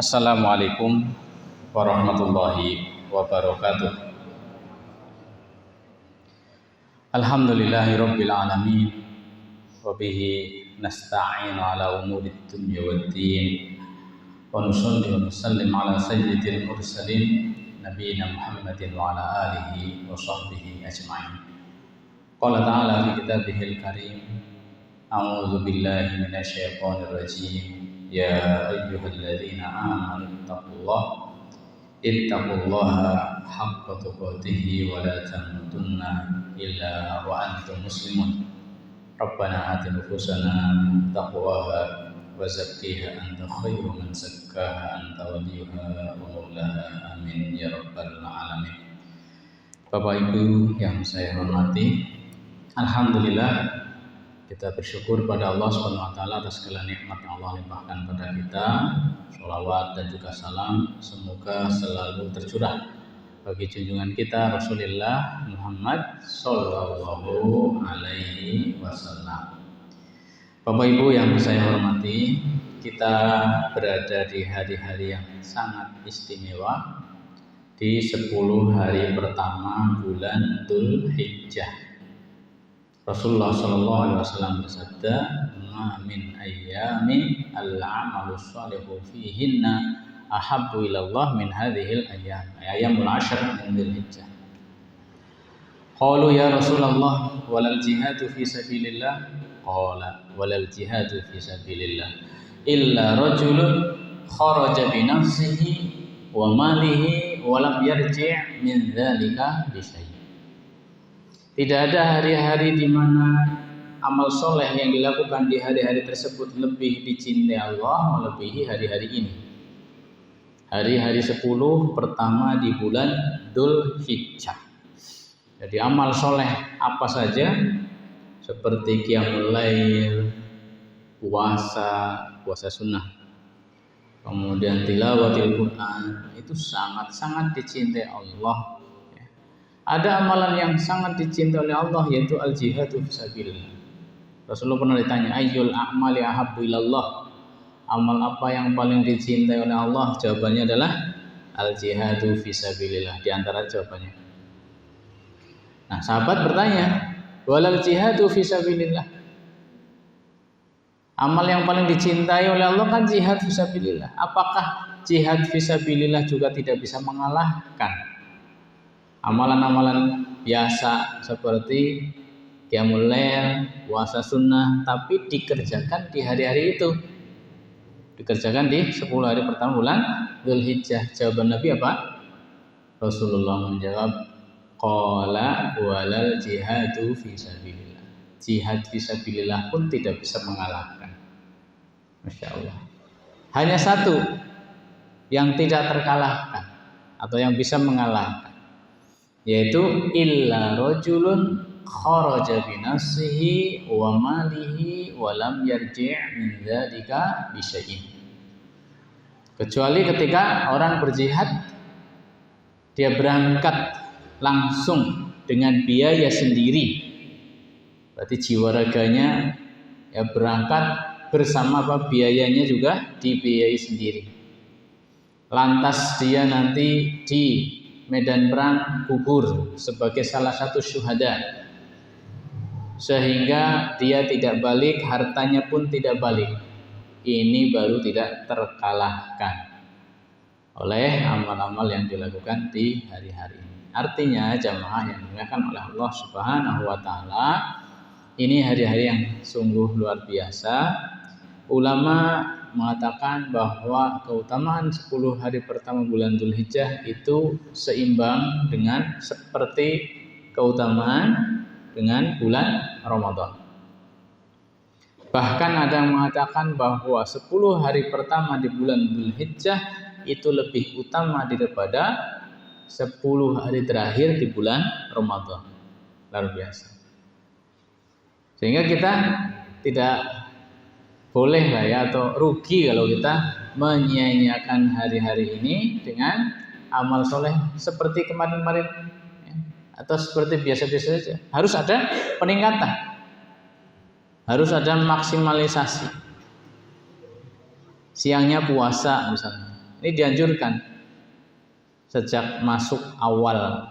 Assalamualaikum warahmatullahi wabarakatuh. Alhamdulillahi rabbil alamin. Wa bihi nasta'inu ala umurid dunya waddin. Wa nusalli wa nusallim ala sayyidil mursalin nabiyina Muhammadin wa ala alihi wa sahbihi ajma'in. Qala ta'ala fi kitabihil karim. A'udzu billahi minasyaitonir rajim. Ya ayyuhalladzina amanu ittaqullaha haqqa tuqatih wa la tamutunna illa wa antum muslimun. Rabbana ati nufusana taqwaha wa zakkiha anta khairu man zakkaha anta waliyuha wa maulaha amin ya rabbal alamin. Bapak Ibu yang saya hormati, alhamdulillah kita bersyukur pada Allah Subhanahu wa taala atas segala nikmat yang Allah limpahkan pada kita. Sholawat dan juga salam semoga selalu tercurah bagi junjungan kita Rasulullah Muhammad sallallahu alaihi wasallam. Bapak Ibu yang saya hormati, kita berada di hari-hari yang sangat istimewa di 10 hari pertama bulan Dzulhijjah. Rasulullah sallallahu alaihi wasallam bersabda, "Ma min ayyamin al-'amalu shalihu fihinna ahabbu ila Allah min hadhil ayyam." Ayyamul 'ashr min Dzulhijjah. Qalu ya Rasulullah walal jihadu fi sabilillah? Qala walal jihadu fi sabilillah illa rajulun kharaja bi nafsihi wa malihi wa lam yarji' min dzalika bi syai'. Tidak ada hari-hari di mana amal soleh yang dilakukan di hari-hari tersebut lebih dicintai Allah melebihi hari-hari ini. Hari-hari 10 pertama di bulan Dzulhijjah. Jadi amal soleh apa saja seperti qiyamul lail, puasa sunnah, kemudian tilawatil Quran itu sangat-sangat dicintai Allah. Ada amalan yang sangat dicintai oleh Allah yaitu al-jihadu fisabilillah. Rasulullah pernah ditanya, ayyul a'mali ahabbu ilallah? Amal apa yang paling dicintai oleh Allah? Jawabannya adalah al-jihadu fisabilillah. Di antara jawabannya. Nah, sahabat bertanya, walal jihadu fisabilillah? Amal yang paling dicintai oleh Allah kan jihad fisabilillah. Apakah jihad fisabilillah juga tidak bisa mengalahkan amalan-amalan biasa seperti qiyamul lail, puasa sunnah, tapi dikerjakan di hari-hari itu, dikerjakan di 10 hari pertama bulan Dzulhijjah? Jawaban Nabi apa? Rasulullah menjawab, qala walal jihadu fisabilillah. Jihad fisabilillah pun tidak bisa mengalahkan. Masya Allah. Hanya satu yang tidak terkalahkan atau yang bisa mengalahkan, yaitu illa rajulun kharaja bi nafsihi wa malihi wa lam yarji' min dzalika bi syai'in. Kecuali ketika orang berjihad, dia berangkat langsung dengan biaya sendiri. Berarti jiwa raganya ya berangkat bersama biayanya juga dibiayai sendiri. Lantas dia nanti di medan perang gugur sebagai salah satu syuhada, sehingga dia tidak balik, hartanya pun tidak balik. Ini baru tidak terkalahkan oleh amal-amal yang dilakukan di hari-hari ini. Artinya jamaah yang dimuliakan oleh Allah Subhanahu wa taala, ini hari-hari yang sungguh luar biasa. Ulama mengatakan bahwa keutamaan 10 hari pertama bulan Dzulhijjah itu seimbang dengan seperti keutamaan dengan bulan Ramadan. Bahkan ada yang mengatakan bahwa 10 hari pertama di bulan Dzulhijjah itu lebih utama daripada 10 hari terakhir di bulan Ramadan. Luar biasa. Sehingga kita tidak boleh lah ya, atau rugi kalau kita menyia-nyiakan hari-hari ini dengan amal soleh seperti kemarin-kemarin ya, atau seperti biasa-biasa saja. Harus ada peningkatan, harus ada maksimalisasi. Siangnya puasa misalnya, Ini dianjurkan sejak masuk awal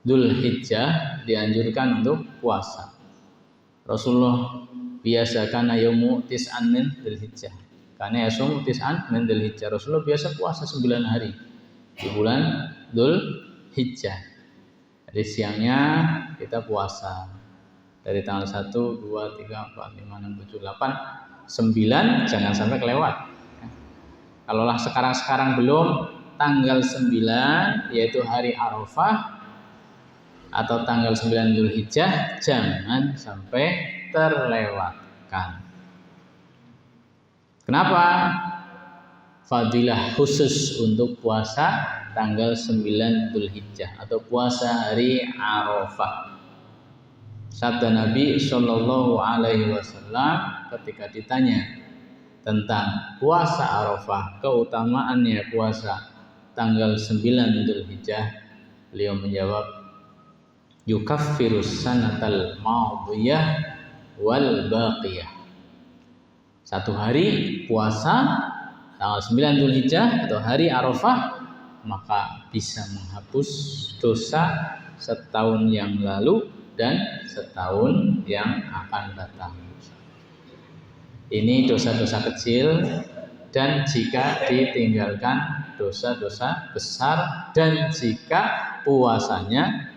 Dzulhijjah dianjurkan untuk puasa. Rasulullah biasakan yaumu tis'an min Dzulhijjah. Karena yasum tis'an min Dzulhijjah. Rasulullah biasa puasa 9 hari di bulan Dzulhijjah. Jadi siangnya kita puasa dari tanggal 1, 2, 3, 4, 5, 6, 7, 8, 9 jangan sampai kelewat. Kalaulah sekarang belum tanggal 9 yaitu hari Arafah atau tanggal 9 Dzulhijjah jangan sampai terlewatkan. Kenapa? Fadilah khusus untuk puasa tanggal 9 Dzulhijjah atau puasa hari Arafah. Sabda Nabi Shallallahu Alaihi Wasallam ketika ditanya tentang puasa Arafah, keutamaannya puasa tanggal 9 Dzulhijjah, beliau menjawab, yukaffirus sanatal madiyah wal baqiyah. Satu hari puasa tanggal 9 Dzulhijjah atau hari Arafah maka bisa menghapus dosa setahun yang lalu dan setahun yang akan datang. Ini dosa-dosa kecil, dan jika ditinggalkan dosa-dosa besar, dan jika puasanya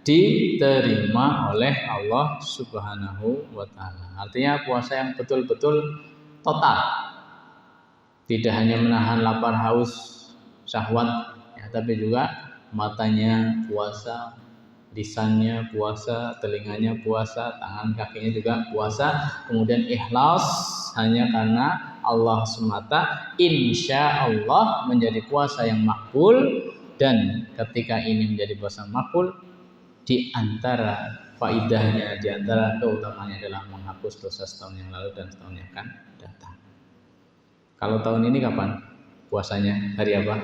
diterima oleh Allah Subhanahu wa Ta'ala. Artinya puasa yang betul-betul total, tidak hanya menahan lapar, haus, syahwat, ya, tapi juga matanya puasa, lisannya puasa, telinganya puasa, tangan kakinya juga puasa, kemudian ikhlas hanya karena Allah semata, insya Allah menjadi puasa yang makbul. Dan ketika ini menjadi puasa makbul, di antara faidahnya, di antara keutamanya adalah menghapus dosa setahun yang lalu dan setahun yang akan datang. Kalau tahun ini kapan puasanya? Hari apa?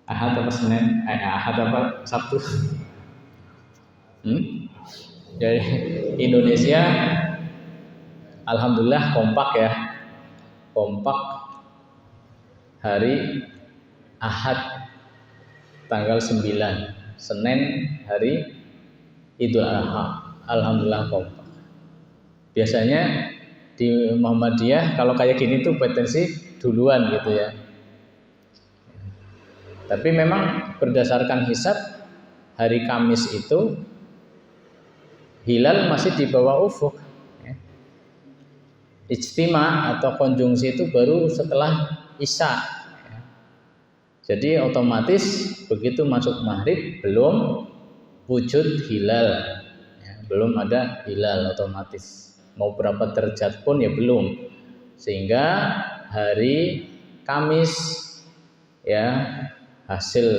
Ahad apa Senin? Ahad apa Sabtu? Jadi Indonesia alhamdulillah kompak ya. Kompak hari Ahad tanggal 9, Senin hari Idul Adha. Alhamdulillah kompak. Biasanya di Muhammadiyah kalau kayak gini tuh potensi duluan gitu ya. Tapi memang berdasarkan hisab hari Kamis itu hilal masih di bawah ufuk. Ijtima atau konjungsi itu baru setelah Isya. Jadi otomatis begitu masuk maghrib belum wujud hilal, belum ada hilal otomatis. Mau berapa derajat pun ya belum. Sehingga hari Kamis ya hasil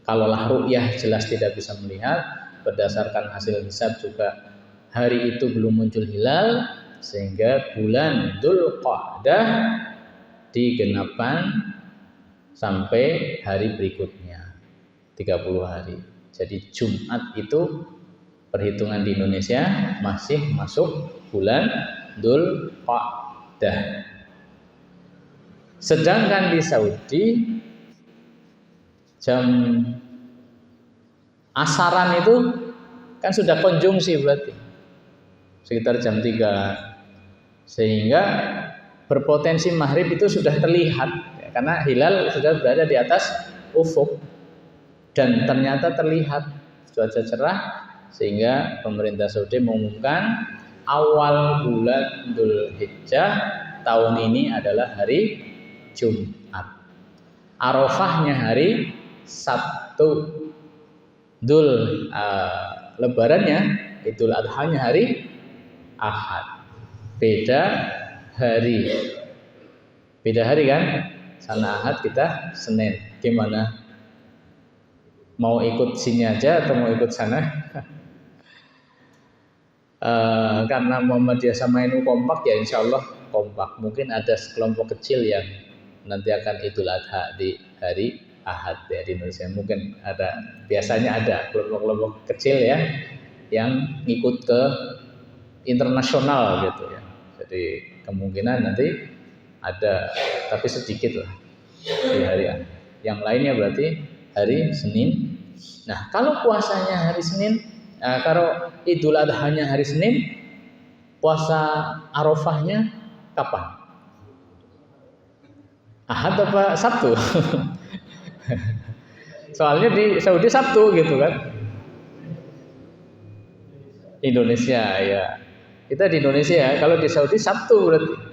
kalaulah ru'yah jelas tidak bisa melihat, berdasarkan hasil hisab juga hari itu belum muncul hilal, sehingga bulan Dzulqa'dah digenapkan sampai hari berikutnya 30 hari. Jadi Jumat itu perhitungan di Indonesia masih masuk bulan Dzulqa'dah. Sedangkan di Saudi jam asaran itu kan sudah konjungsi berarti sekitar jam 3, sehingga berpotensi maghrib itu sudah terlihat ya, karena hilal sudah berada di atas ufuk dan ternyata terlihat cuaca cerah, sehingga pemerintah Saudi mengumumkan awal bulan Dzulhijjah tahun ini adalah hari Jumat, Arafahnya hari Sabtu, Lebarannya Idul Adhanya hari Ahad. Beda hari kan? Sana Ahad, kita Senin. Gimana? Mau ikut sini aja atau mau ikut sana? Karena Muhammadiyah sama NU kompak ya insya Allah kompak. Mungkin ada sekelompok kecil yang nanti akan Idul Adha di hari Ahad ya di Indonesia. Mungkin ada, biasanya ada kelompok-kelompok kecil ya yang ikut ke internasional gitu ya. Jadi kemungkinan nanti ada, tapi sedikit lah. di hari Ahad. Yang lainnya berarti hari Senin. Nah, kalau puasanya hari Senin, kalau Idul Adha-nya hari Senin, puasa Arafahnya kapan? Ahad apa Sabtu? Soalnya di Saudi Sabtu gitu kan. Indonesia ya. Kita di Indonesia ya, kalau di Saudi Sabtu berarti.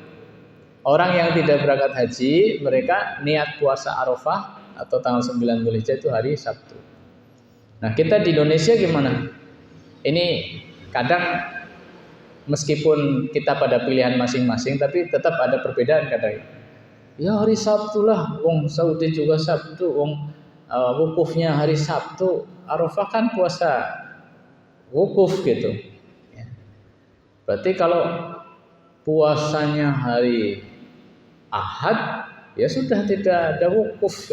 Orang yang tidak berangkat haji, mereka niat puasa Arafah atau tanggal 9 Dzulhijjah itu hari Sabtu. Nah, kita di Indonesia gimana? Ini kadang meskipun kita pada pilihan masing-masing, tapi tetap ada perbedaan kadang. Ya hari Sabtu lah, wong Saudi juga Sabtu, wong wukufnya hari Sabtu, Arafah kan puasa wukuf gitu. Ya. Berarti kalau puasanya hari Ahad, ya sudah tidak ada wukuf.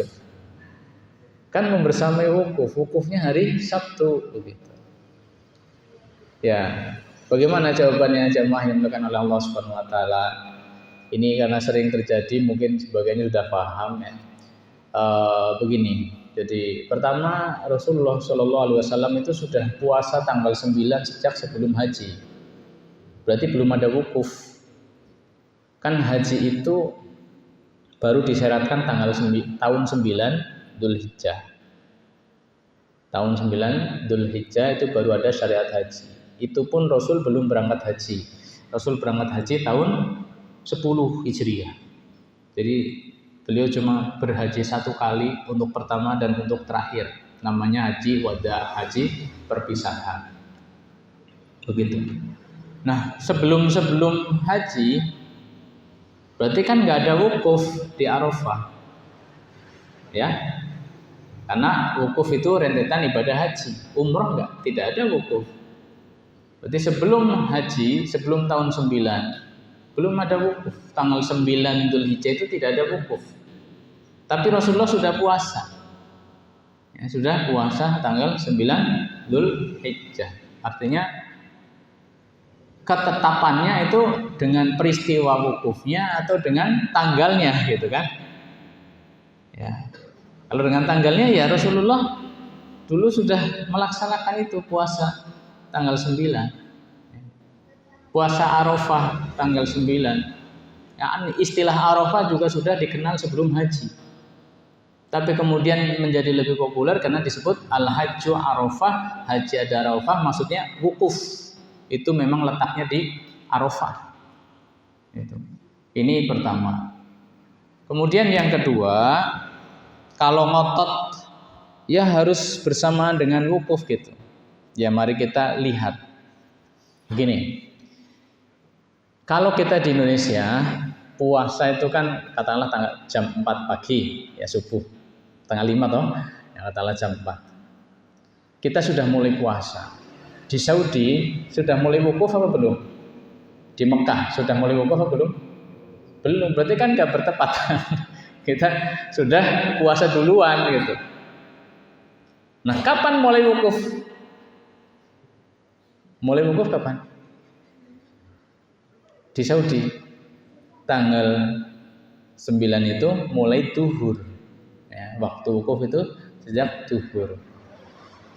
Kan membersamai wukuf, wukufnya hari Sabtu begitu. Ya, bagaimana jawabannya jamaah yang dilakukan oleh Allah Subhanahu wa taala? Ini karena sering terjadi, mungkin sebagiannya sudah paham ya. Begini. Jadi pertama Rasulullah Shallallahu Alaihi Wasallam itu sudah puasa tanggal 9 sejak sebelum haji. Berarti belum ada wukuf. Kan haji itu baru disyaratkan tahun 9 Dzulhijjah. Tahun 9 Dzulhijjah itu baru ada syariat haji. Itu pun Rasul belum berangkat haji. Rasul berangkat haji tahun 10 Hijriah. Jadi beliau cuma berhaji satu kali, untuk pertama dan untuk terakhir. Namanya haji wada, haji perpisahan. Begitu. Nah, sebelum haji, berarti kan nggak ada wukuf di Arafah. Ya. Karena wukuf itu rentetan ibadah haji. Umroh enggak, tidak ada wukuf. Berarti sebelum haji, sebelum tahun 9, belum ada wukuf. Tanggal 9 Dzulhijjah itu tidak ada wukuf. Tapi Rasulullah sudah puasa. Ya, sudah puasa tanggal 9 Dzulhijjah. Artinya ketetapannya itu dengan peristiwa wukufnya atau dengan tanggalnya gitu kan. Ya. Kalau dengan tanggalnya ya Rasulullah dulu sudah melaksanakan itu puasa tanggal 9. Puasa Arafah tanggal 9. Ya, istilah Arafah juga sudah dikenal sebelum haji. Tapi kemudian menjadi lebih populer karena disebut Al-Hajju Arafah, haji ada Arafah, maksudnya wukuf. Itu memang letaknya di Arafah. Itu. Ini pertama. Kemudian yang kedua, kalau ngotot ya harus bersamaan dengan wukuf gitu. Ya mari kita lihat. Begini. Kalau kita di Indonesia puasa itu kan katakanlah jam 4 pagi ya subuh. Tanggal 5 toh, ya katakanlah jam 4. Kita sudah mulai puasa. Di Saudi sudah mulai wukuf apa belum? Di Mekah sudah mulai wukuf apa belum? Belum, berarti kan enggak bertepatan. Kita sudah puasa duluan gitu. Nah, kapan mulai wukuf? Mulai wukuf kapan? Di Saudi tanggal 9 itu mulai duhur. Ya, waktu wukuf itu sejak duhur.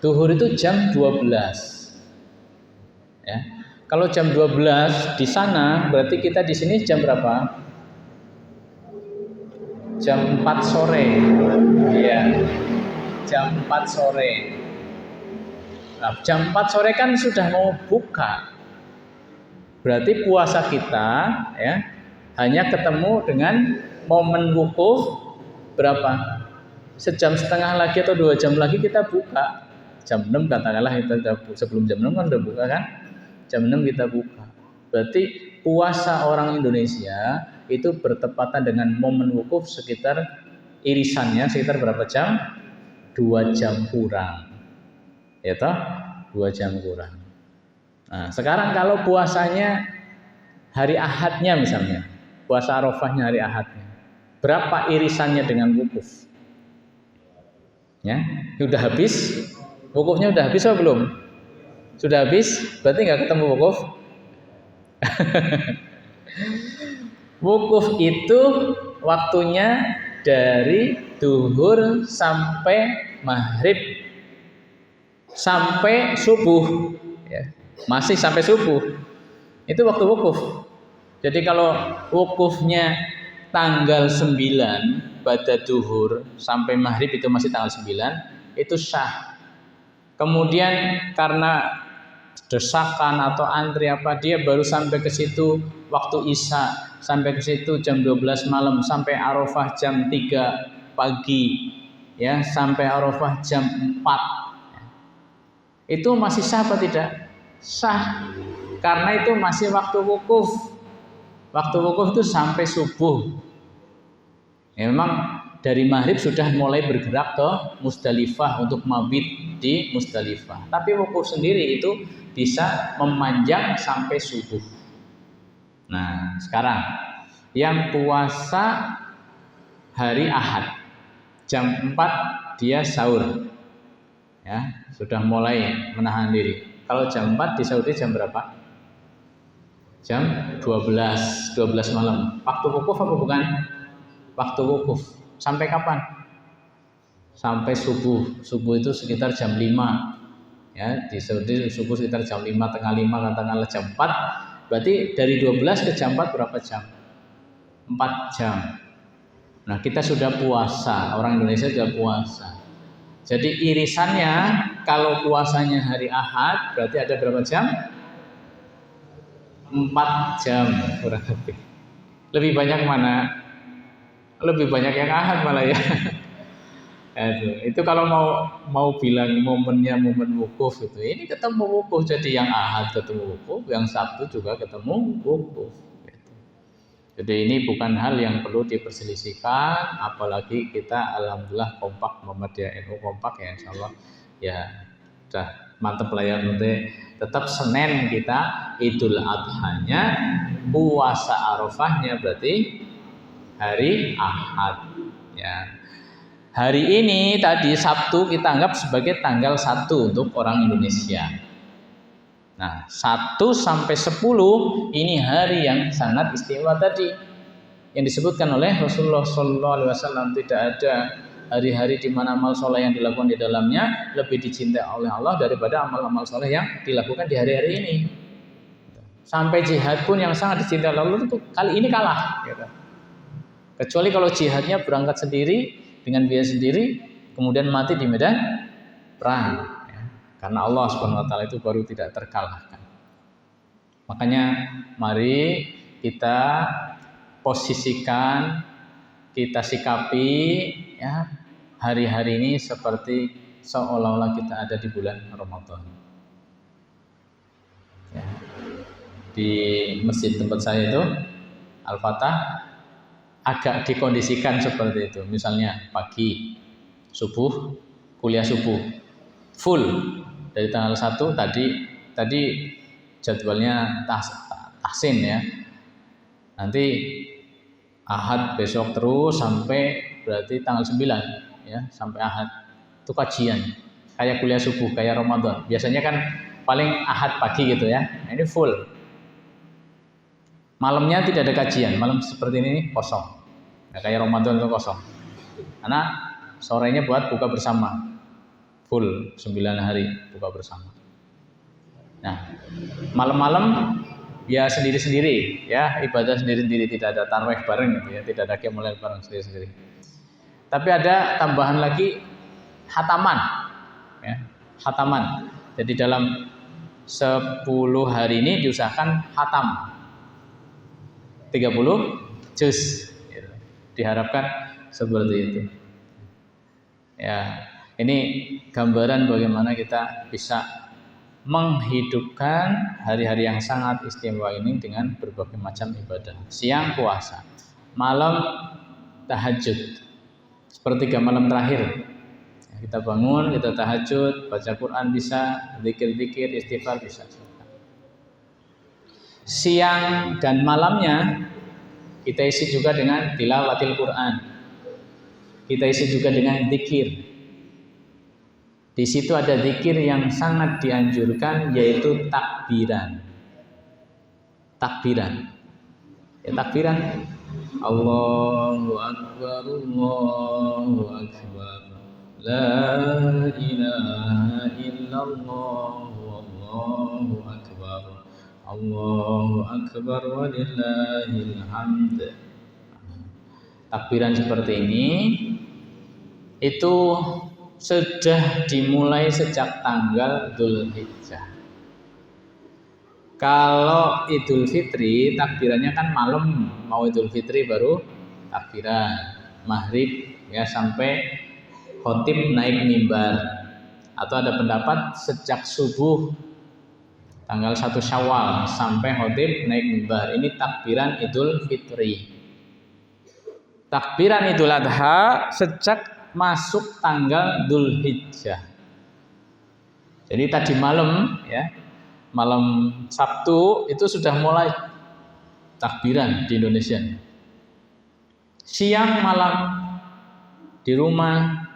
Duhur itu jam 12. Ya. Kalau jam 12 di sana berarti kita di sini jam berapa? Jam 4 sore. Iya. Jam 4 sore. Nah, jam 4 sore kan sudah mau buka. Berarti puasa kita ya hanya ketemu dengan momen wukuf berapa? Sejam setengah lagi atau 2 jam lagi kita buka. Jam 6 katakanlah kita sebelum jam 6 kan udah buka kan? Jam 6 kita buka. Berarti puasa orang Indonesia itu bertepatan dengan momen wukuf sekitar irisannya sekitar berapa jam? 2 jam kurang. Ya toh? 2 jam kurang. Nah, sekarang kalau puasanya hari Ahadnya misalnya, puasa Arafahnya hari Ahadnya, berapa irisannya dengan wukuf? Ya, sudah habis? Wukufnya sudah habis atau belum? Sudah habis, berarti nggak ketemu wukuf. Wukuf itu waktunya dari duhur sampai maghrib sampai subuh, ya. Masih sampai subuh. Itu waktu wukuf. Jadi kalau wukufnya tanggal 9 pada duhur sampai maghrib itu masih tanggal 9, itu sah. Kemudian karena desakan atau antri apa, dia baru sampai ke situ waktu isya, sampai ke situ jam 12 malam, sampai Arafah jam 3 pagi, ya, sampai Arafah jam 4. Itu masih sah apa tidak? Sah. Karena itu masih waktu wukuf. Waktu wukuf itu sampai subuh. Ya, memang dari maghrib sudah mulai bergerak ke Musdalifah untuk mabit di Musdalifah. Tapi wukuf sendiri itu bisa memanjang sampai subuh. Nah, sekarang yang puasa hari Ahad jam 4 dia sahur. Ya, sudah mulai menahan diri. Kalau jam 4 di Saudi jam berapa? Jam 12 malam. Waktu wukuf apa bukan? Waktu wukuf. Sampai kapan? Sampai subuh. Subuh itu sekitar jam 5. Ya, di Saudi subuh sekitar jam 5, tengah 5, katakanlah jam 4. Berarti dari 12 ke jam 4 berapa jam? 4 jam. Nah, kita sudah puasa. Orang Indonesia sudah puasa. Jadi irisannya kalau puasanya hari Ahad berarti ada berapa jam? 4 jam kurang lebih. Lebih banyak mana? Lebih banyak yang Ahad malah ya. Itu kalau mau bilang momennya momen wukuf itu. Ini ketemu wukuf, jadi yang Ahad ketemu wukuf, yang Sabtu juga ketemu wukuf. Jadi ini bukan hal yang perlu diperselisihkan, apalagi kita alhamdulillah kompak, Muhammadiyah NU kompak ya, insyaallah ya sudah mantep lah ya. Nanti tetap Senin kita Idul Adhanya, puasa Arafahnya berarti hari Ahad ya. Hari ini tadi Sabtu kita anggap sebagai tanggal 1 untuk orang Indonesia. Nah, 1 sampai 10 ini hari yang sangat istimewa tadi yang disebutkan oleh Rasulullah SAW. Tidak ada hari-hari di mana amal soleh yang dilakukan di dalamnya lebih dicintai oleh Allah daripada amal-amal soleh yang dilakukan di hari-hari ini. Sampai jihad pun yang sangat dicintai oleh Allah itu kali ini kalah. Gitu. Kecuali kalau jihadnya berangkat sendiri dengan biaya sendiri, kemudian mati di medan perang. Karena Allah Subhanahu wa taala itu baru tidak terkalahkan. Makanya mari kita posisikan, kita sikapi ya hari-hari ini seperti seolah-olah kita ada di bulan Ramadan. Ya. Di masjid tempat saya itu Al-Fatah agak dikondisikan seperti itu. Misalnya pagi subuh, kuliah subuh full. Dari tanggal 1 tadi jadwalnya tahsin ya. Nanti Ahad besok terus sampai berarti tanggal 9 ya, sampai Ahad. Itu kajian. Kayak kuliah subuh, kayak Ramadan. Biasanya kan paling Ahad pagi gitu ya. Nah, ini full. Malamnya tidak ada kajian. Malam seperti ini kosong. Nah, kayak Ramadan itu kosong. Karena sorenya buat buka bersama. Full 9 hari buka bersama. Nah, malam-malam ya sendiri-sendiri ya, ibadah sendiri-sendiri, tidak ada tarawih bareng gitu ya, tidak ada qiyamul lail bareng, sendiri-sendiri. Tapi ada tambahan lagi khataman ya, khataman. Jadi dalam 10 hari ini diusahakan khatam 30 juz gitu. Diharapkan seperti itu. Ya. Ini gambaran bagaimana kita bisa menghidupkan hari-hari yang sangat istimewa ini dengan berbagai macam ibadah. Siang puasa, malam tahajud, sepertiga malam terakhir. Kita bangun, kita tahajud, baca Quran bisa, zikir-zikir, istighfar bisa. Siang dan malamnya kita isi juga dengan tilawatil Quran. Kita isi juga dengan zikir. Di situ ada zikir yang sangat dianjurkan, yaitu takbiran. Takbiran. Ya, takbiran. Allahu Akbar, Allahu akbar. La ilaha illallah wallahu akbar. Allahu akbar walillahil hamd. Takbiran seperti ini itu sudah dimulai sejak tanggal Dzulhijjah. Kalau Idul Fitri takbirannya kan malam, mau Idul Fitri baru takbiran maghrib ya sampai khotib naik mimbar, atau ada pendapat sejak subuh tanggal 1 Syawal sampai khotib naik mimbar. Ini takbiran Idul Fitri. Takbiran Idul Adha sejak masuk tanggal Dzulhijjah. Jadi tadi malam ya, malam Sabtu itu sudah mulai takbiran di Indonesia. Siang malam di rumah,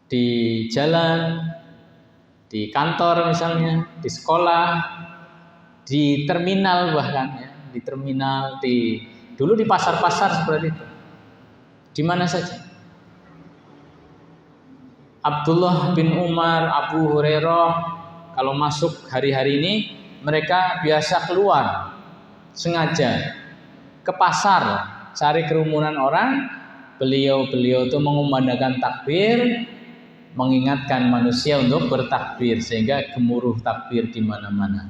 di jalan, di kantor misalnya, di sekolah, di terminal bahkan ya, di terminal, dulu di pasar-pasar seperti itu. Di mana saja. Abdullah bin Umar, Abu Hurairah kalau masuk hari-hari ini mereka biasa keluar sengaja ke pasar cari kerumunan orang. Beliau itu mengumandangkan takbir, mengingatkan manusia untuk bertakbir sehingga gemuruh takbir di mana-mana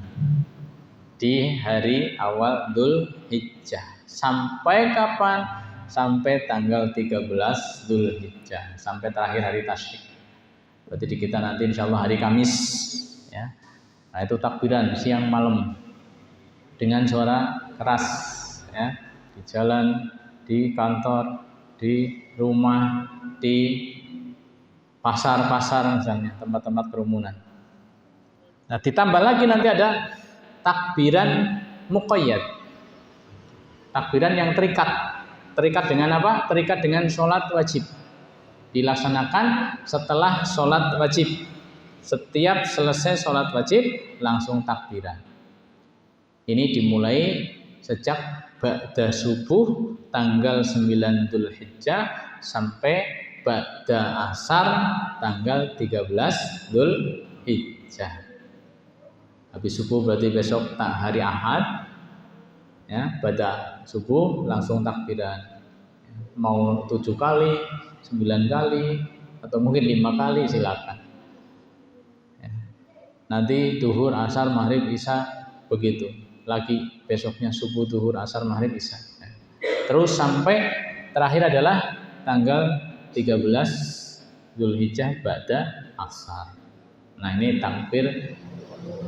di hari awal Dzulhijjah. Sampai kapan? Sampai tanggal 13 Dzulhijjah, sampai terakhir hari tasyrik. Berarti di kita nanti insya Allah hari Kamis ya. Nah itu takbiran siang malam dengan suara keras ya, di jalan, di kantor, di rumah, di pasar-pasar misalnya, tempat-tempat kerumunan. Nah ditambah lagi nanti ada takbiran muqayyad, takbiran yang terikat dengan apa? Terikat dengan sholat wajib. Dilaksanakan setelah sholat wajib. Setiap selesai sholat wajib langsung takbiran. Ini dimulai sejak ba'da subuh tanggal 9 Dzulhijjah sampai ba'da asar tanggal 13 Dzulhijjah. Habis subuh berarti besok hari Ahad ya, ba'da subuh langsung takbiran. Mau 7 kali, 9 kali, atau mungkin 5 kali silakan. Nanti duhur, asar, maghrib, isya begitu. Lagi besoknya subuh, duhur, asar, maghrib, isya. Terus sampai terakhir adalah tanggal 13 Dzulhijjah ba'da asar. Nah ini takbir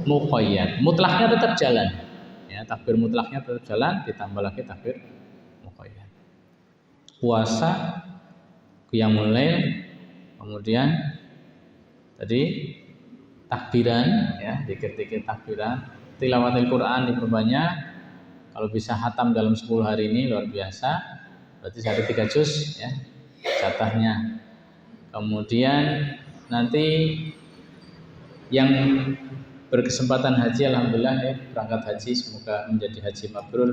muqayyad. Mutlaknya tetap jalan. Ya, takbir mutlaknya tetap jalan, ditambah lagi takbir muqayyad. Puasa qiyamul lail, kemudian tadi takbiran ya, dikit-dikit takbiran, tilawatil Quran diperbanyak. Kalau bisa khatam dalam 10 hari ini luar biasa. Berarti sehari 3 juz ya jatahnya. Kemudian nanti yang berkesempatan haji alhamdulillah ya, berangkat haji semoga menjadi haji mabrur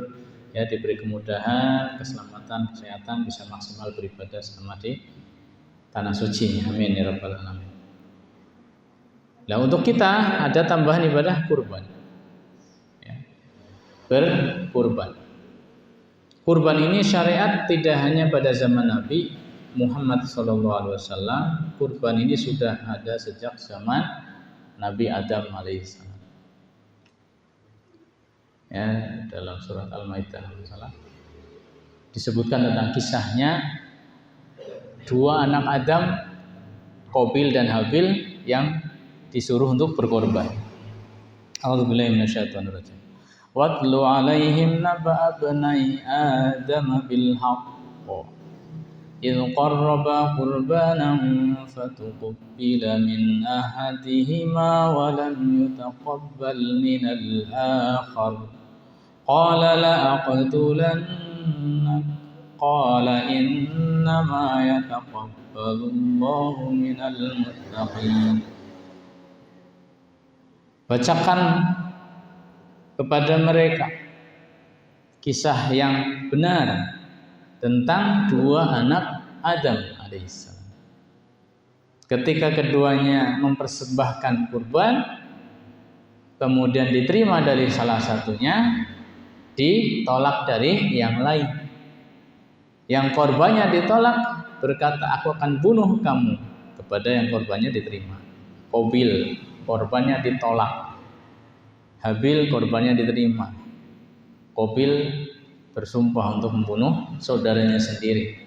ya, diberi kemudahan, keselamatan, kesehatan, bisa maksimal beribadah selama di tanah suci. Amin ya rabbal alamin. Nah untuk kita ada tambahan ibadah kurban ya, berkurban. Kurban ini syariat tidak hanya pada zaman Nabi Muhammad SAW. Kurban ini sudah ada sejak zaman Nabi Adam alaihissalam. Ya, dalam surat Al-Maidah disebutkan tentang kisahnya dua anak Adam, Qabil dan Habil, yang disuruh untuk berkorban. A'udzubillahi minasyaitonirrajim. Watlu 'alaihim naba'a bani Adam bil haqq idh qarraba qurbanan fatuqabbila min ahadihima wa lam yutaqabbal min al-akhar qala la aqtulannak qala innama yataqabbalu Allahu minal muttaqin. Bacakan kepada mereka kisah yang benar tentang dua anak Adam alaihissalam. Ketika keduanya mempersembahkan kurban, kemudian diterima dari salah satunya, ditolak dari yang lain. Yang korbannya ditolak berkata, aku akan bunuh kamu, kepada yang korbannya diterima. Qabil korbannya ditolak, Habil korbannya diterima. Qabil bersumpah untuk membunuh saudaranya sendiri.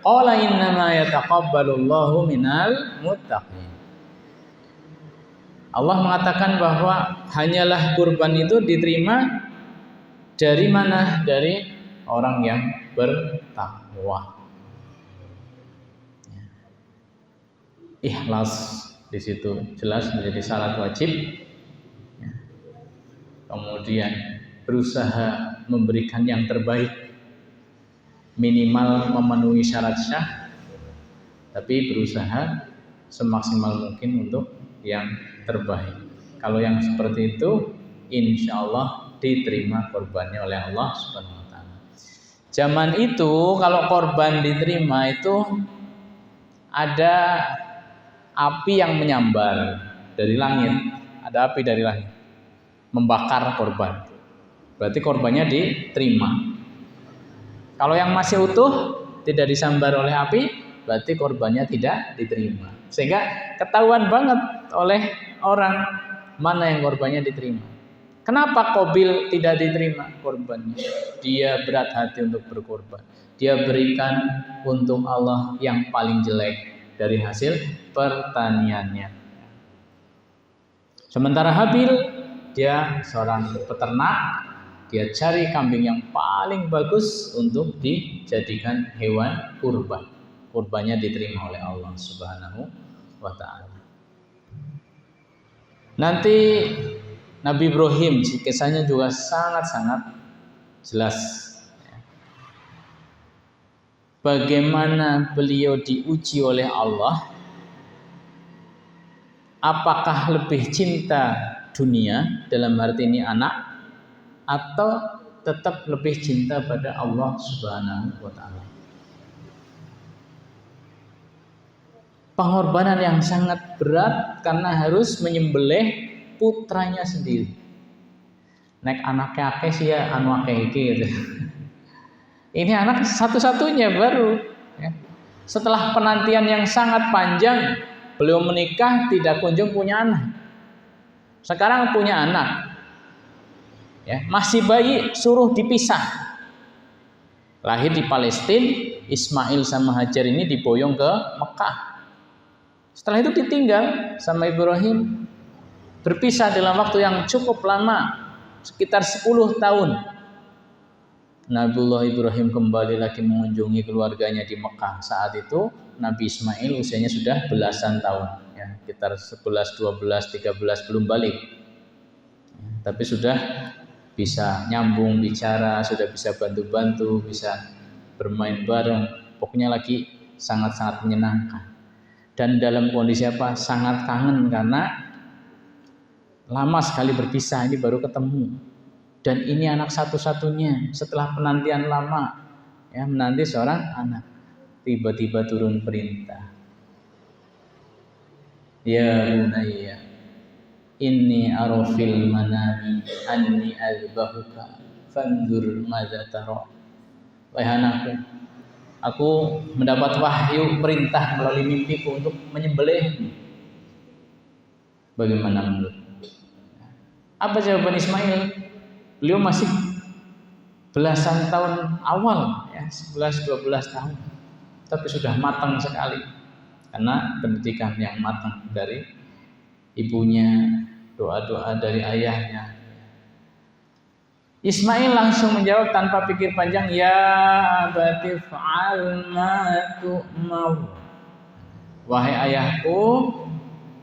Qala innama yataqabbalullahu minal muttaqin. Allah mengatakan bahwa hanyalah kurban itu diterima dari mana? Dari orang yang bertakwa. Ikhlas di situ jelas menjadi syarat wajib. Kemudian berusaha memberikan yang terbaik, minimal memenuhi syarat syah, tapi berusaha semaksimal mungkin untuk yang terbaik. Kalau yang seperti itu, insya Allah diterima korbannya oleh Allah Subhanahu Wa Taala. Zaman itu kalau korban diterima itu ada api yang menyambar dari langit, ada api dari langit membakar korban. Berarti korbannya diterima. Kalau yang masih utuh tidak disambar oleh api, berarti korbannya tidak diterima. Sehingga ketahuan banget oleh orang mana yang korbannya diterima. Kenapa Qabil tidak diterima korbannya? Dia berat hati untuk berkorban. Dia berikan untuk Allah yang paling jelek dari hasil pertaniannya. Sementara Habil, dia seorang peternak. Dia cari kambing yang paling bagus untuk dijadikan hewan kurban. Kurbannya diterima oleh Allah Subhanahu wa Ta'ala. Nanti Nabi Ibrahim kisahnya juga sangat-sangat jelas. Bagaimana beliau diuji oleh Allah. Apakah lebih cinta dunia, dalam arti ini anak, atau tetap lebih cinta pada Allah Subhanahu wa Ta'ala. Pengorbanan yang sangat berat karena harus menyembelih putranya sendiri. Nek anaknya akeh sih ya anu akeh iki gitu. Ini anak satu-satunya baru ya. Setelah penantian yang sangat panjang, beliau menikah tidak kunjung punya anak. Sekarang punya anak. Ya, masih bayi suruh dipisah. Lahir di Palestina, Ismail sama Hajar ini diboyong ke Mekah. Setelah itu ditinggal sama Ibrahim, berpisah dalam waktu yang cukup lama, sekitar 10 tahun. Nabiullah Ibrahim kembali lagi mengunjungi keluarganya di Mekah. Saat itu Nabi Ismail usianya sudah belasan tahun, ya, sekitar 11, 12, 13 belum balik. Tapi sudah bisa nyambung bicara, sudah bisa bantu-bantu, bisa bermain bareng. Pokoknya lagi sangat-sangat menyenangkan. Dan dalam kondisi apa? Sangat kangen karena lama sekali berpisah, ini baru ketemu. Dan ini anak satu-satunya setelah penantian lama, ya, menanti seorang anak. Tiba-tiba turun perintah. Ya bunayya, inni arafil manami anni azbahuka fanzur madza tara. Wahai anakku, aku mendapat wahyu perintah melalui mimpiku untuk menyembelih. Bagaimana menurut? Apa jawaban Ismail? Beliau masih belasan tahun awal, ya, 11-12 tahun, tapi sudah matang sekali karena pendidikan yang matang dari ibunya, doa-doa dari ayahnya. Ismail langsung menjawab tanpa pikir panjang, ya abati fa'al ma tu'mar. Wahai ayahku,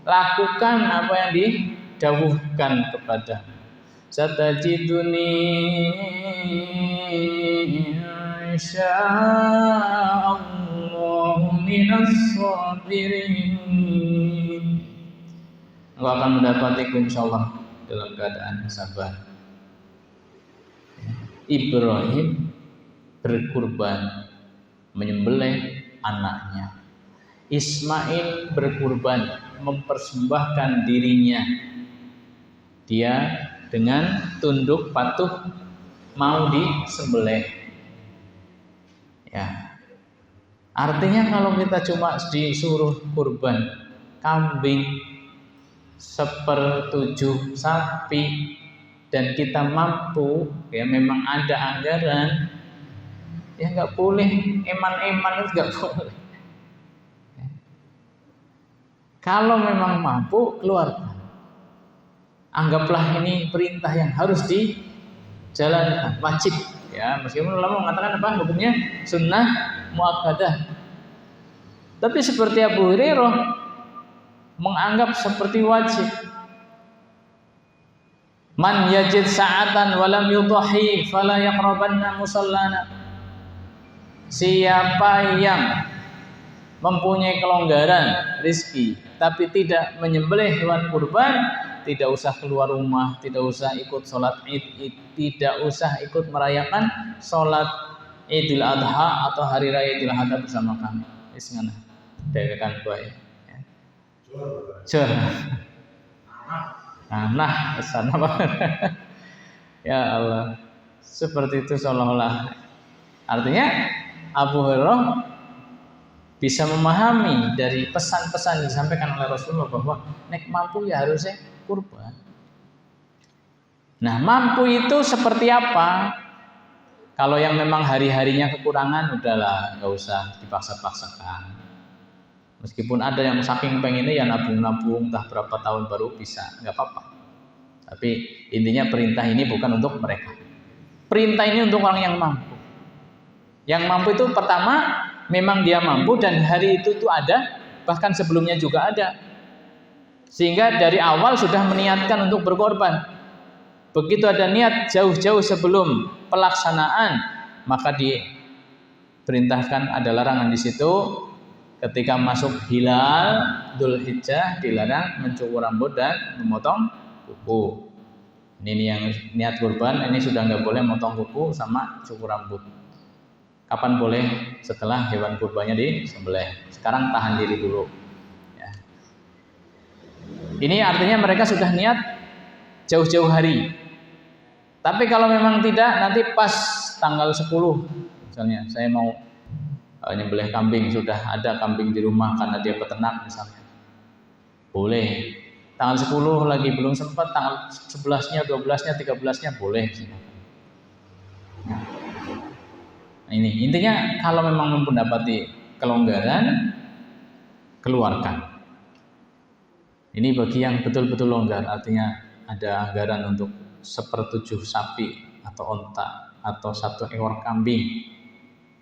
lakukan apa yang didhawuhkan kepadamu. Satajiduni insyaallah minas sabirin. Engkau akan mendapatiku insyaallah dalam keadaan sabar. Ibrahim berkurban, menyembelih anaknya. Ismail berkurban, mempersembahkan dirinya. Dia dengan tunduk patuh mau disembelih. Ya. Artinya kalau kita cuma disuruh kurban kambing 1/7 sapi dan kita mampu, ya memang ada anggaran, ya nggak boleh eman-eman, itu nggak boleh. Kalau memang mampu, keluarkan. Anggaplah ini perintah yang harus dijalankan, wajib. Ya, meskipun ulama mengatakan apa hukumnya sunnah muakkadah. Tapi seperti Abu Hurairah menganggap seperti wajib. Man yajid sa'atan walam yudhi fala yaqrabanna musallana. Siapa yang mempunyai kelonggaran rizki tapi tidak menyembelih hewan kurban, tidak usah keluar rumah, tidak usah ikut sholat id, tidak usah ikut merayakan sholat Idul Adha atau hari raya Idul Adha bersama kami. Isngana dewekan bae. Ya. Nah, kesana banget. Ya Allah, seperti itu seolah-olah. Artinya Abu Hurairah bisa memahami dari pesan-pesan yang disampaikan oleh Rasulullah bahwa nek mampu ya harusnya kurban. Nah, mampu itu seperti apa? Kalau yang memang hari-harinya kekurangan, udahlah, nggak usah dipaksa-paksakan. Meskipun ada yang saking pengennya ya nabung-nabung, entah berapa tahun baru bisa, nggak apa-apa. Tapi intinya perintah ini bukan untuk mereka. Perintah ini untuk orang yang mampu. Yang mampu itu pertama, memang dia mampu dan hari itu tuh ada, bahkan sebelumnya juga ada. Sehingga dari awal sudah meniatkan untuk berkorban. Begitu ada niat jauh-jauh sebelum pelaksanaan, maka diperintahkan, ada larangan di situ. Ketika masuk hilal Dzulhijjah dilarang mencukur rambut dan memotong kuku. Ini yang niat kurban, ini sudah nggak boleh motong kuku sama cukur rambut. Kapan boleh? Setelah hewan kurbannya disembelih. Sekarang tahan diri dulu. Ya. Ini artinya mereka sudah niat jauh-jauh hari. Tapi kalau memang tidak, nanti pas tanggal 10, misalnya saya mau nyembelih kambing, sudah ada kambing di rumah karena dia peternak misalnya. Boleh. Tanggal 10 lagi belum sempat, tanggal 11-nya, 12-nya, 13-nya boleh. Nah, ini intinya kalau memang mendapati kelonggaran, keluarkan. Ini bagi yang betul-betul longgar, artinya ada anggaran untuk 1/7 sapi atau onta atau 1 ekor kambing.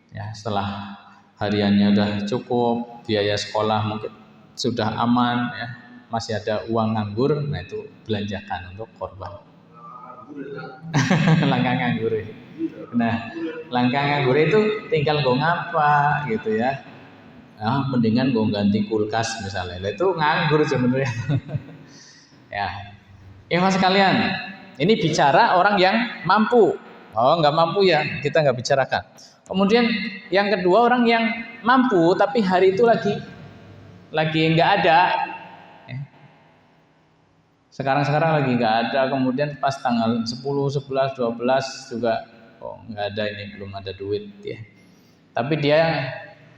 Ya, setelah hariannya udah cukup, biaya sekolah mungkin sudah aman, ya, masih ada uang nganggur, nah itu belanjakan untuk korban. Langkah nganggur. Nah, langkah nganggur itu tinggal gue ngapa gitu ya. Nah, mendingan gue ganti kulkas misalnya. Itu nganggur sebenarnya. Ya. Mas sekalian, ini bicara orang yang mampu. Oh, nggak mampu ya, kita nggak bicarakan. Kemudian yang kedua, orang yang mampu tapi hari itu lagi nggak ada. Sekarang lagi nggak ada, kemudian pas tanggal 10, 11, 12 juga nggak ada, ini belum ada duit ya. Tapi dia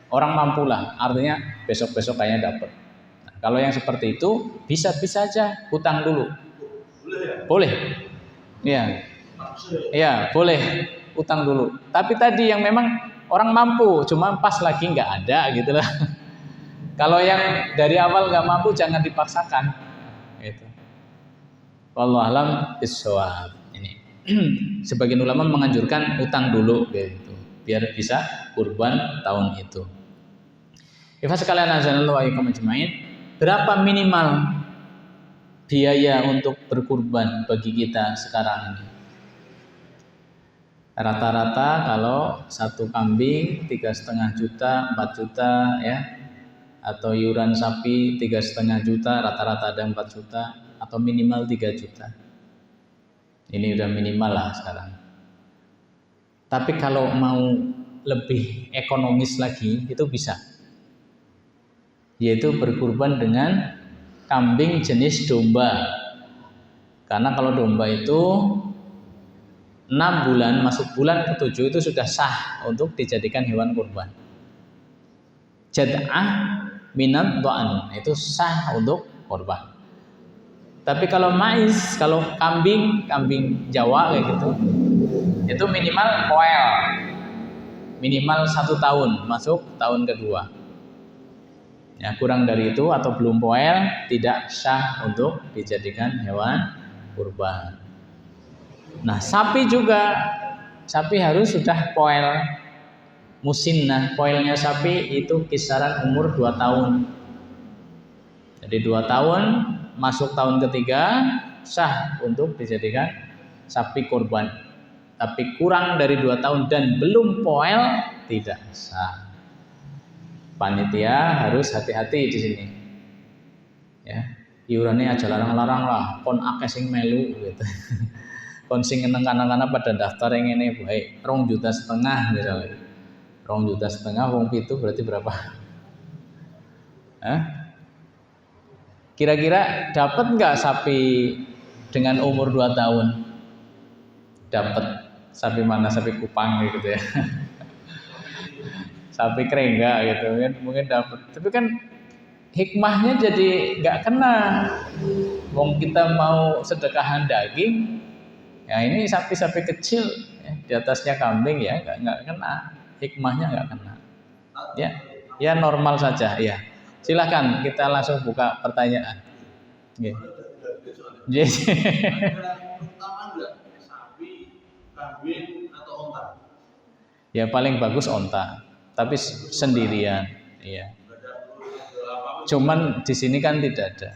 orang mampu lah, artinya besok-besok kayaknya dapat. Nah, kalau yang seperti itu bisa aja hutang dulu. Boleh. Ya. Ya, boleh hutang dulu. Tapi tadi yang memang orang mampu, cuma pas lagi nggak ada gitu lah. Kalau yang dari awal nggak mampu jangan dipaksakan. Gitu. Wallahu a'lam bishawab. Ini sebagian ulama menganjurkan utang dulu gitu, biar bisa kurban tahun itu. Ikhwas sekalian azanallahu wa iyyakum ajmain, berapa minimal biaya untuk berkurban bagi kita sekarang ini? Rata-rata kalau satu kambing 3,5 juta, 4 juta ya, atau iuran sapi 3,5 juta, rata-rata ada 4 juta atau minimal 3 juta. Ini udah minimal lah sekarang. Tapi kalau mau lebih ekonomis lagi itu bisa, yaitu berkurban dengan kambing jenis domba. Karena kalau domba itu 6 bulan, masuk bulan ke-7 itu sudah sah untuk dijadikan hewan kurban. Jad'ah minad dha'an itu sah untuk kurban. Tapi kalau mais, kalau kambing Jawa kayak gitu, itu minimal poel, minimal 1 tahun, masuk tahun kedua. Ya, kurang dari itu atau belum poel tidak sah untuk dijadikan hewan kurban. Nah, sapi juga, sapi harus sudah poel musinnah. Poelnya sapi itu kisaran umur 2 tahun. Jadi 2 tahun masuk tahun ketiga sah untuk dijadikan sapi kurban. Tapi kurang dari 2 tahun dan belum poel tidak sah. Panitia harus hati-hati di sini. Ya, iurannya aja larang-larang lah, kon akeh sing melu gitu. Kon sing ngeneng-ngeneng pada daftar yang ini baik 2,5 juta misalnya. 2,5 juta wong pitu berarti berapa? Kira-kira dapat nggak sapi dengan umur 2 tahun? Dapat. Sapi mana? Sapi Kupang gitu ya. Sapi Kerengga gitu kan mungkin dapat. Tapi kan hikmahnya jadi nggak kena. Wong kita mau sedekahan daging, ya ini sapi-sapi kecil ya, di atasnya kambing ya nggak kena. Hikmahnya nggak kena. Ya normal saja ya. Silakan kita langsung buka pertanyaan. Yes. Sapi, kambing atau onta? Ya paling bagus onta, tapi sendirian. Iya. Cuman di sini kan tidak ada.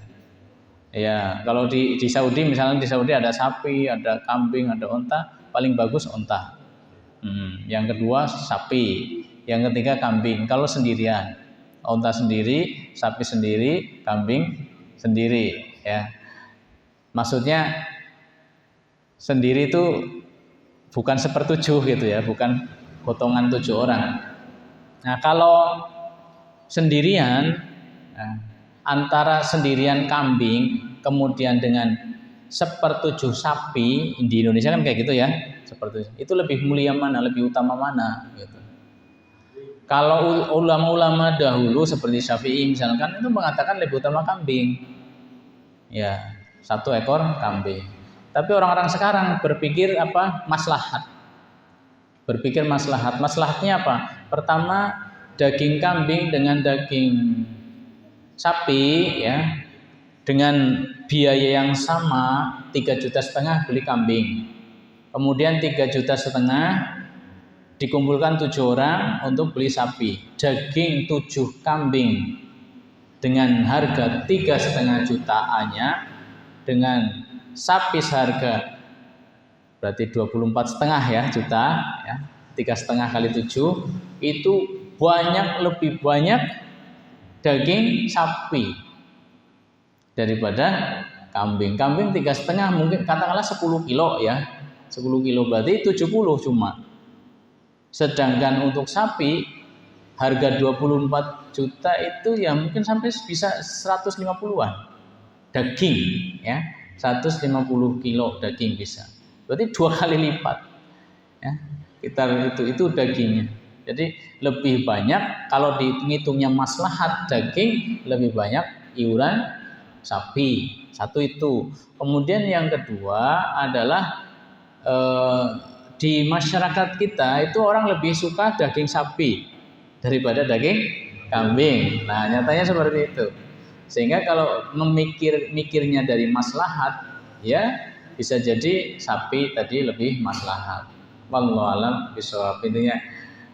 Ya kalau di Saudi misalnya di Saudi ada sapi, ada kambing, ada onta, paling bagus onta. Yang kedua sapi, yang ketiga kambing. Kalau sendirian, onta sendiri, sapi sendiri, kambing sendiri. Ya, maksudnya sendiri itu bukan 1/7 gitu ya, bukan potongan 7 orang. Nah kalau sendirian, antara sendirian kambing kemudian dengan 1/7 sapi di Indonesia kan kayak gitu ya, 1/7 itu lebih mulia mana, lebih utama mana gitu. Kalau ulama-ulama dahulu seperti Syafi'i misalkan itu mengatakan lebih utama kambing, ya 1 ekor kambing. Tapi orang-orang sekarang berpikir apa? Maslahat. Berpikir maslahat. Maslahatnya apa? Pertama, daging kambing dengan daging sapi ya dengan biaya yang sama 3,5 juta beli kambing. Kemudian 3,5 juta dikumpulkan 7 orang untuk beli sapi. Daging 7 kambing dengan harga 3,5 jutaan dengan sapi seharga berarti 24,5 juta ya. 3,5 kali 7 itu lebih banyak daging sapi daripada kambing. Kambing 3,5 mungkin katakanlah 10 kilo ya. 10 kilo berarti 70 cuma. Sedangkan untuk sapi harga 24 juta itu ya mungkin sampai bisa 150-an daging ya. 150 kilo daging bisa. Berarti 2 kali lipat. Ya. Sekitar itu dagingnya. Jadi lebih banyak kalau dihitungnya maslahat daging lebih banyak iuran sapi. 1 itu. Kemudian yang kedua adalah di masyarakat kita itu orang lebih suka daging sapi daripada daging kambing. Nah, nyatanya seperti itu. Sehingga kalau mikirnya dari maslahat, ya bisa jadi sapi tadi lebih maslahat. Wallahu a'lam bishawab. Intinya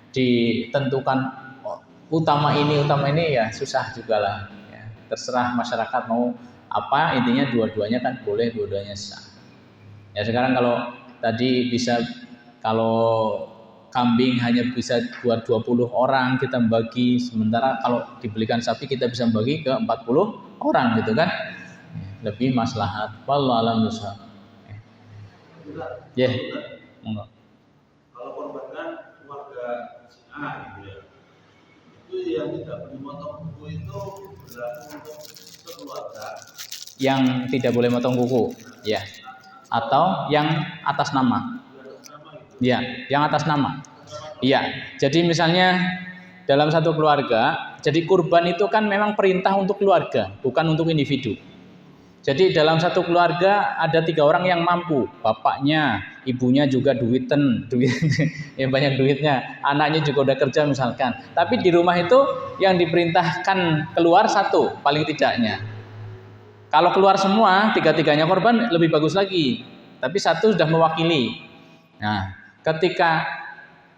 ditentukan utama ini ya susah juga lah. Ya, terserah masyarakat mau apa. Intinya dua-duanya kan boleh, dua-duanya sah. Ya sekarang kalau tadi bisa kalau kambing hanya bisa buat 20 orang kita bagi, sementara kalau dibelikan sapi kita bisa bagi ke 40 orang gitu kan, lebih maslahat. Wallahu a'lam bishawab. Ya. Kalau korban kan keluarga yang tidak boleh motong kuku itu berlaku untuk sekeluarga. Yang tidak boleh motong kuku, ya. Atau yang atas nama. Ya, yang atas nama. Iya. Jadi misalnya dalam satu keluarga, jadi kurban itu kan memang perintah untuk keluarga, bukan untuk individu. Jadi dalam satu keluarga ada 3 orang yang mampu, bapaknya, ibunya juga duit, ya banyak duitnya, anaknya juga udah kerja misalkan. Tapi di rumah itu yang diperintahkan keluar 1 paling tidaknya. Kalau keluar semua 3-3-nya korban lebih bagus lagi. Tapi 1 sudah mewakili. Nah, ketika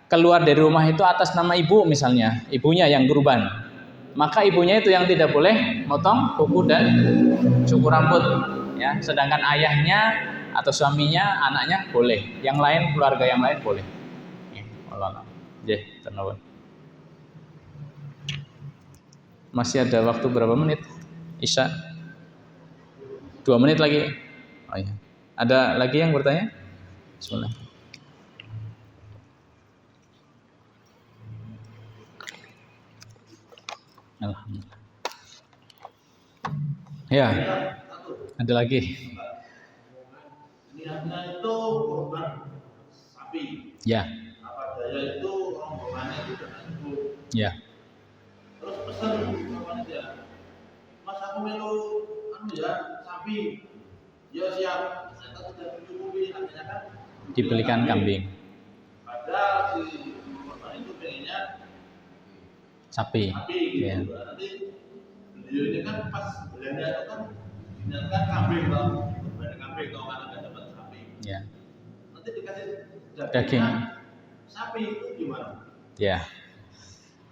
keluar dari rumah itu atas nama ibu misalnya, ibunya yang kurban, maka ibunya itu yang tidak boleh motong kuku dan cukur rambut, ya. Sedangkan ayahnya atau suaminya, anaknya boleh. Yang lain, keluarga yang lain boleh. Allah. Masih ada waktu berapa menit? Isya 2 menit lagi. Oh iya. Ada lagi yang bertanya? Bismillah. Alhamdulillah. Ya, ada lagi. Niatnya itu kurban sapi. Ya. Apa daya itu rombongannya itu dengan ibu. Ya. Terus pesan sama dia, Mas aku melu sapi. Ya siap. Ternyata sudah mencukupi, akhirnya kan Dibelikan kambing. Padahal si korban itu pengennya Sapi. gitu. Ya. Nanti beliau ini kan pas belanja itu kan niatkan kambing kalau berbeda kambing kalau kan nggak dapat sapi. Ya. Nanti dikasih Daging. Sapi itu gimana? Ya.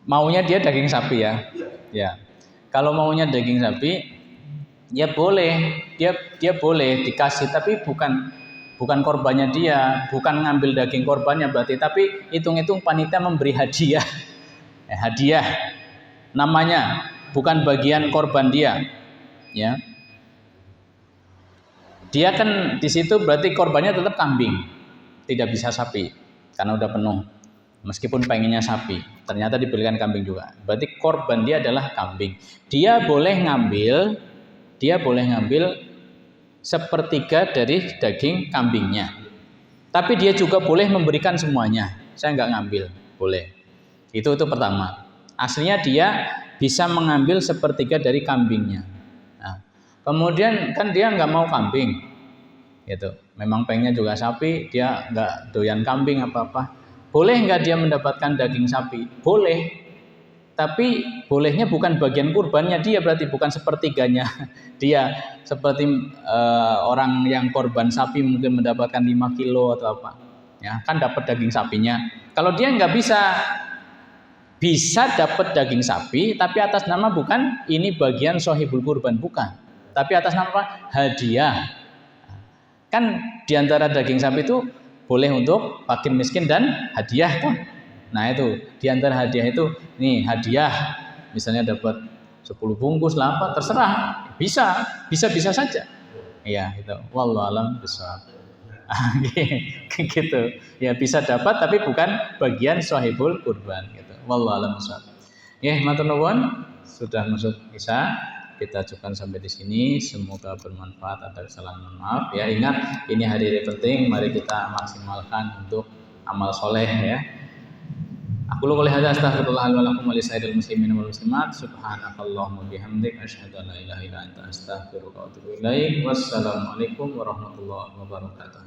Maunya dia daging sapi ya. Ya. Kalau maunya daging sapi, ya boleh. Dia boleh dikasih, tapi bukan korbannya dia, bukan ngambil daging korbannya berarti, tapi hitung-hitung panitia memberi hadiah. Hadiah namanya, bukan bagian korban dia, ya. Dia kan di situ berarti korbannya tetap kambing, tidak bisa sapi karena udah penuh. Meskipun pengennya sapi, ternyata diberikan kambing juga. Berarti korban dia adalah kambing. Dia boleh ngambil sepertiga dari daging kambingnya. Tapi dia juga boleh memberikan semuanya. Saya nggak ngambil, boleh. Itu pertama. Aslinya dia bisa mengambil sepertiga dari kambingnya. Nah, kemudian kan dia nggak mau kambing, gitu. Memang pengennya juga sapi, dia nggak doyan kambing apa-apa. Boleh nggak dia mendapatkan daging sapi? Boleh. Tapi bolehnya bukan bagian kurbannya dia, berarti bukan sepertiganya dia. Seperti orang yang korban sapi mungkin mendapatkan 5 kilo atau apa. Ya, kan dapat daging sapinya. Kalau dia nggak bisa dapat daging sapi, tapi atas nama bukan ini bagian sohibul kurban, bukan. Tapi atas nama apa? Hadiah. Kan diantara daging sapi itu boleh untuk fakir miskin dan hadiah kan. Nah itu diantara hadiah itu, nih hadiah, misalnya dapat 10 bungkus lah apa, terserah, bisa saja. Iya itu. Wallahu a'lam bishawab. Gitu. Ya bisa dapat tapi bukan bagian sohibul kurban gitu. Wallahu a'lam bishawab. Matur nuwun, sudah masuk isya. Kita cukupkan sampai di sini. Semoga bermanfaat. Ada kesalahan, mohon maaf. Ya ingat, ini hari penting. Mari kita maksimalkan untuk amal soleh ya. Aku qouli hadza astaghfirullah wa lakum wa lisairil muslimin wal muslimat. Subhanakallahumma bihamdik asyhadu an la ilaha illa anta astaghfiruka wa atubu ilaik. Wassalamualaikum warahmatullahi wabarakatuh.